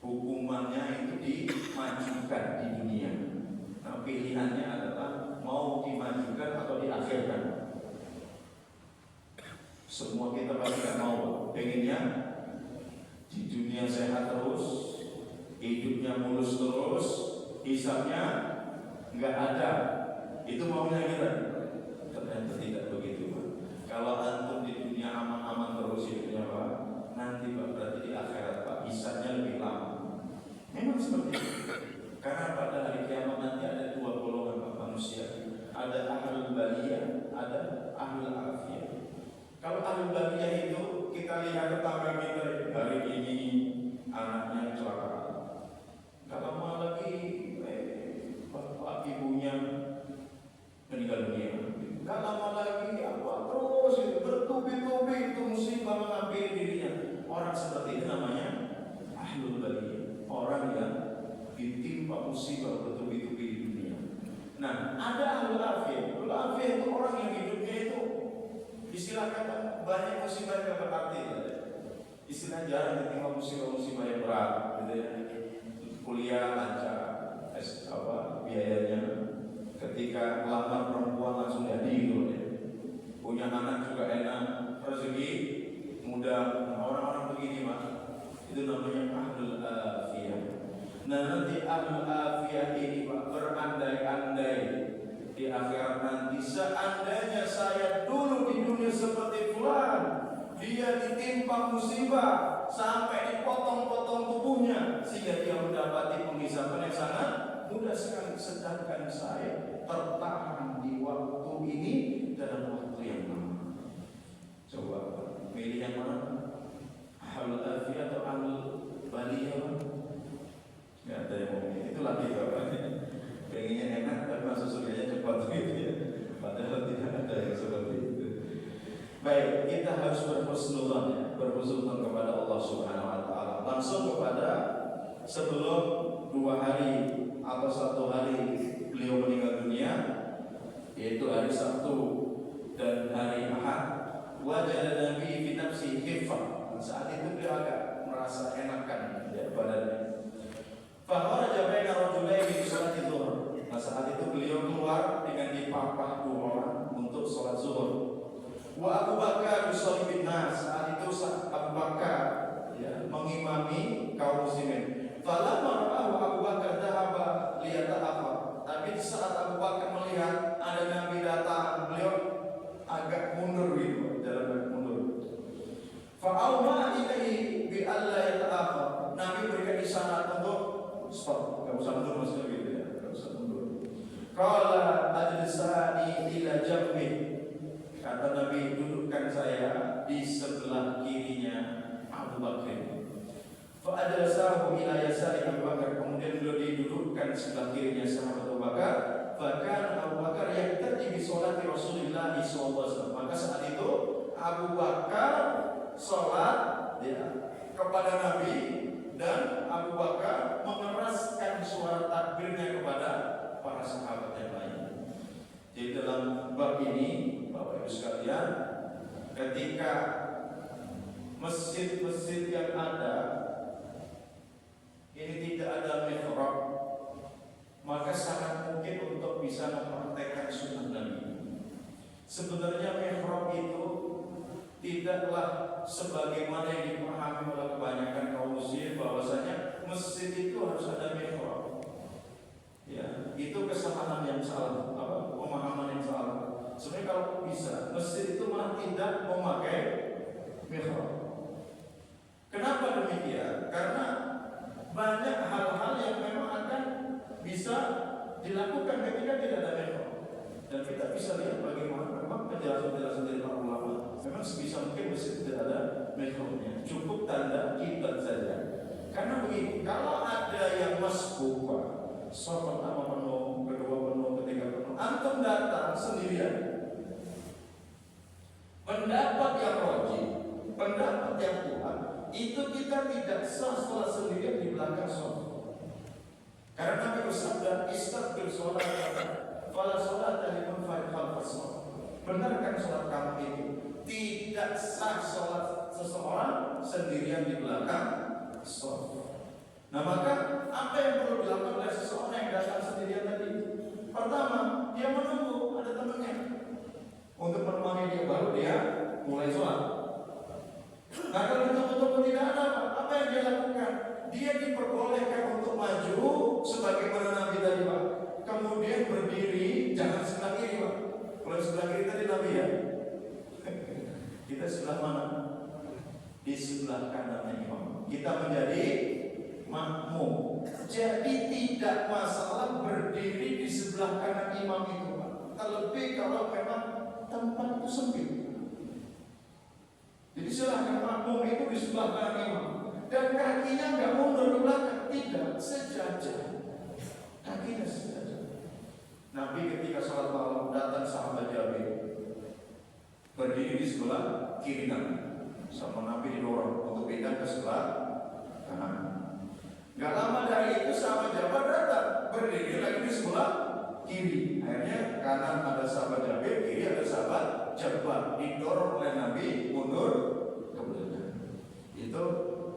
hukumannya itu dimajukan di dunia. Nah, pilihannya adalah mau dimajukan atau diakhirkan. Semua kita pasti gak mau, pengennya di dunia sehat terus, hidupnya mulus terus, hisabnya nggak ada. Itu maunya kita. Ternyata tidak begitu, Pak. Kalau antum di dunia aman-aman terus hidupnya, Pak, nanti Pak berarti di akhirat, Pak, hisabnya lebih lama. Memang seperti itu. Karena pada hari kiamat nanti ada dua golongan, Pak, manusia. Ada ahlul baliyah, ada ahlul afiyah. Kalau ahlul baliyah itu kita lihat tetangga kita hari ini anaknya kecelakaan. Gak lama lagi bapak ibunya meninggal dunia. Gak lama lagi terus bertubi-tubi itu musibah mengambil dirinya. Orang seperti ini namanya ahlul baliyah, orang yang ditimpa musibah bertubi-tubi di dunia. Nah, ada ahlul afiyah. Ahlul afiyah itu orang yang hidupnya itu istilahnya banyak musibah yang berarti. Istilah jarang ditimpa musibah-musibah yang berat, gitu ya. Kuliah lancar, biayanya. Ketika melamar perempuan langsung jadi, gitu ya. Punya anak juga enak, rezeki mudah. Orang-orang begini, Mas, itu namanya ahlul afiyah. Nah, nanti ahlul afiyah ini, Pak, berandai-andai di akhirat nanti, seandainya saya dulu di dunia seperti fulan, dia ditimpa musibah sampai dipotong-potong tubuhnya sehingga dia mendapati penghisapan yang sangat mudah sekali, sedangkan saya tertahan di waktu ini dalam waktu yang lama. Coba pilih yang mana? Ahlul afiyah atau ahlul baliyah? Nggak ada yang mau pilih. Itulah kita, Pak. Pengennya enak tapi masuk surganya cepat gitu ya. Padahal tidak ada yang seperti itu. Baik, kita harus berhusnudzon ya, berhusnudzon kepada Allah Subhanahu wa taala. Langsung kepada sebelum 2 hari atau 1 hari beliau meninggal dunia, yaitu hari Sabtu dan hari Ahad, wajah Nabi fi nafsi khifah. Saat itu beliau agak merasa enakan ya badannya. Fa kharaja baina rajulaini fi sholati zuhur. Nah, saat itu beliau keluar dengan dipapah 2 orang untuk sholat zuhur. Wa Abu Bakar yusolli bin nas. Saat itu Abu Bakar ya, mengimami kaum muslimin. Falamma ra'ahu Abu Bakar dhahaba liyata'akhkhar. Tapi saat Abu Bakar melihat ada Nabi datang, beliau agak mundur gitu, jalan mundur. Fa'auma ilaihi bi alla yata'akhkhar. Nabi berikan isyarat untuk stop, enggak usah mundur maksudnya gitu ya, enggak usah mundur. Qala ajlisani ila jambi. Kata Nabi, dudukkan saya di sebelah kirinya Abu Bakar. Fa ajlasahu ila yasari Abu Bakar. Kemudian beliau didudukkan sebelah kirinya sahabat Abu Bakar. Bahkan Abu Bakar yang terjadi sholat Rasulullah SAW. Maka saat itu Abu Bakar sholat ya, kepada Nabi, dan Abu Bakar mengeraskan suara takbirnya kepada para sahabat yang lain. Di dalam bab ini, Bapak Ibu sekalian, ketika masjid-masjid yang ada ini tidak ada mihrab, maka sangat mungkin untuk bisa mempraktekkan sunnah Nabi. Sebenarnya mihrab itu tidaklah sebagaimana yang dipahami oleh kebanyakan kaum muslim bahwasanya masjid itu harus ada mihrab. Ya, itu kesalahan yang salah, pemahaman yang salah. Sebenarnya kalau bisa, masjid itu malah tidak memakai mihrab. Kenapa demikian? Karena banyak hal-hal yang memang akan bisa dilakukan ketika tidak ada mihrab. Dan kita bisa lihat bagaimana memang penjelasan-penjelasan dari para ulama. Memang sebisa mungkin masjid tidak ada mihrabnya, cukup tanda kiblat saja. Karena begini, kalau ada yang masbuk, sholat pertama penuh, kedua penuh, ketiga penuh, antum datang sendirian, pendapat yang rajih, pendapat yang kuat, itu kita tidak sah sholat sendirian di belakang sholat. Karena Nabi bersabda, istaghfir sholat fala sholata liman khalfas sholat. Benarkan sholat kamu itu tidak sah sholat seseorang sendirian di belakang sholat. Nah maka apa yang perlu dilakukan oleh seseorang yang datang sendirian tadi? Pertama, dia menunggu ada temannya untuk menemani dia, baru dia mulai sholat. Nah kalau betul-betul tidak ada apa yang dia lakukan? Dia diperbolehkan untuk maju sebagaimana Nabi tadi Pak. Kemudian berdiri, jangan sebelah kiri Pak. Kalau sebelah kiri tadi Nabi ya. Kita sebelah mana? Di sebelah kanannya imam. Kita menjadi makmum. Jadi tidak masalah berdiri di sebelah kanan imam itu Pak. Terlebih kalau memang tempat itu sempit. Jadi silahkan makmum itu di sebelah kanan imam. Dan kakinya nggak mundur ke belakang, tidak, sejajar. Kakinya sejajar. Nabi ketika sholat malam datang sahabat Jabir berdiri di sebelah kiri Nabi. Sama Nabi didorong untuk pindah ke sebelah kanan. Gak lama dari itu sahabat Jabir datang berdiri lagi di sebelah kiri. Akhirnya kanan ada sahabat Jabir, kiri ada sahabat Jabir. Didorong oleh Nabi mundur ke belakang. Itu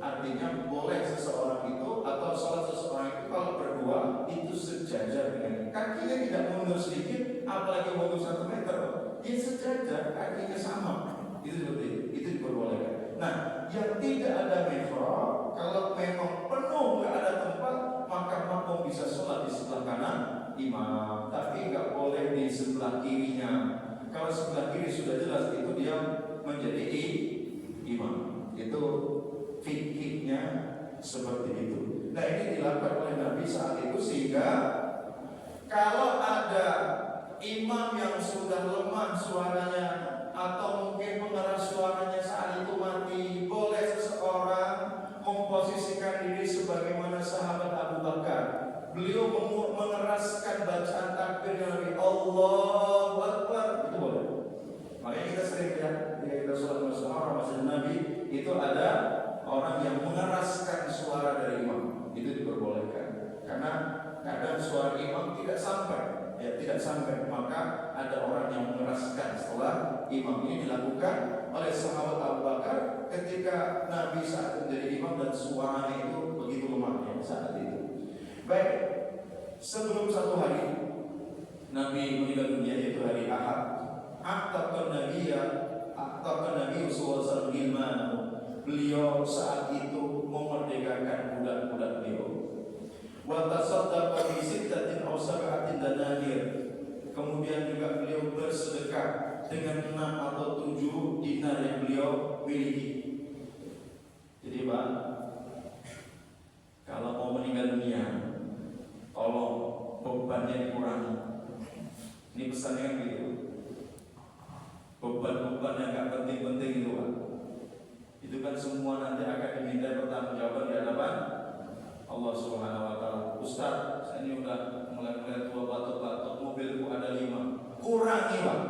artinya boleh seseorang itu atau sholat seseorang itu kalau berdua itu sejajar dengan kakinya tidak mundur sedikit, apalagi mundur 1 meter, dia sejajar, kakinya sama. Itu seperti itu diperbolehkan. Nah, yang tidak ada mihrab, kalau memang penuh nggak ada tempat, maka makmum bisa sholat di sebelah kanan imam, tapi nggak boleh di sebelah kirinya. Kalau sebelah kiri sudah jelas itu dia menjadi imam. Itu fikihnya seperti itu. Nah ini dilakukan oleh Nabi saat itu sehingga kalau ada imam yang sudah lemah suaranya atau mungkin pengeras suaranya saat itu mati, boleh seseorang memposisikan diri sebagaimana sahabat Abu Bakar. Beliau mengeraskan bacaan takbir Nabi, Allahu Akbar, itu boleh. Makanya kita sering lihat ketika kita sholat bersama Masjid Nabi itu ada orang yang mengeraskan suara dari imam, itu diperbolehkan. Karena kadang suara imam tidak sampai, maka ada orang yang mengeraskan setelah imam. Ini dilakukan oleh sahabat Abu Bakar ketika Nabi saat menjadi imam dan suaranya itu begitu lemahnya saat itu. Baik, sebelum 1 hari Nabi meninggal dunia yaitu hari Ahad, Aqtaqan Nabi sallallahu alaihi wasallam, beliau saat itu memerdekakan budak-budak beliau. Wa tasaddaqa bi sittatin aw sab'atin dananir. Kemudian juga beliau bersedekah dengan 6 atau 7 dinar yang beliau miliki. Jadi Pak, kalau mau meninggal dunia, tolong bebannya dikurangi. Ini pesannya kan gitu. Beban-beban yang gak penting-penting itu Pak, itu kan semua nanti akan diminta pertanggungjawaban di hadapan Allah Subhanahu wa taala. Ustaz, saya ini udah mulai tua, batuk-batuk, mobilku ada 5. Kurangi Pak.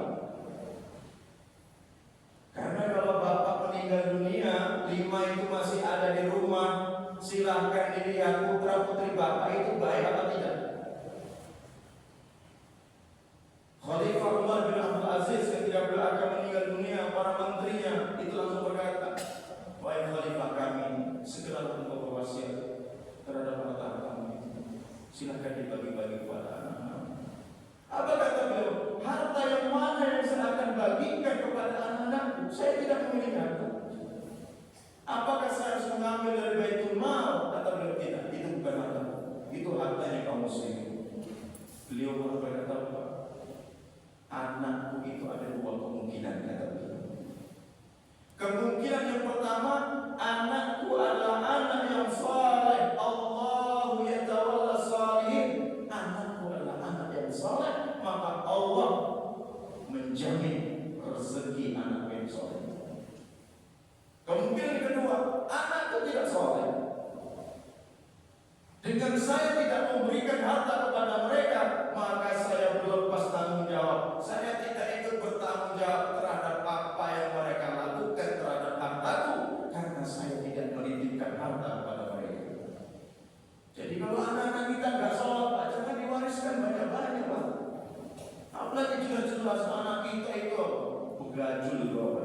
Karena kalau Bapak meninggal dunia, 5 itu masih ada di rumah, silahkan dilihat putra-putri Bapak itu baik apa tidak. Khalifah Umar bin Abdul Aziz ketika beliau akan meninggal dunia, para menterinya itu langsung berkata, wahai Khalifah kami, segera engkau berwasiat terhadap harta kami, silahkan dibagi-bagi kepada anak-anak. Apa kata beliau? Harta yang mana yang saya akan bagikan kepada anak-anakku? Saya tidak memiliki harta. Apakah saya harus mengambil dari Baitul Mal? Kata beliau, tidak, itu bukan harta, itu hartanya kaum muslimin. Beliau berkata, anakku itu ada 2 kemungkinan, kata beliau. Kemungkinan yang pertama, anakku adalah anak yang saleh. Allahu yatawalla salihin. Anakku adalah anak yang saleh, maka Allah menjamin rezeki anak yang saleh. Kemungkinan kedua, anakku tidak saleh. Dengan saya tidak memberikan harta kepada mereka, maka saya berlepas tanggung jawab. Saya tidak ikut bertanggung jawab terhadap apa yang mereka lakukan terhadap hartaku, karena saya tidak menitipkan harta kepada mereka. Jadi kalau anak-anak kita nggak sholat, Pak, jangan diwariskan banyak-banyak Pak. Apalagi jelas-jelas anak kita itu begajul itu apa?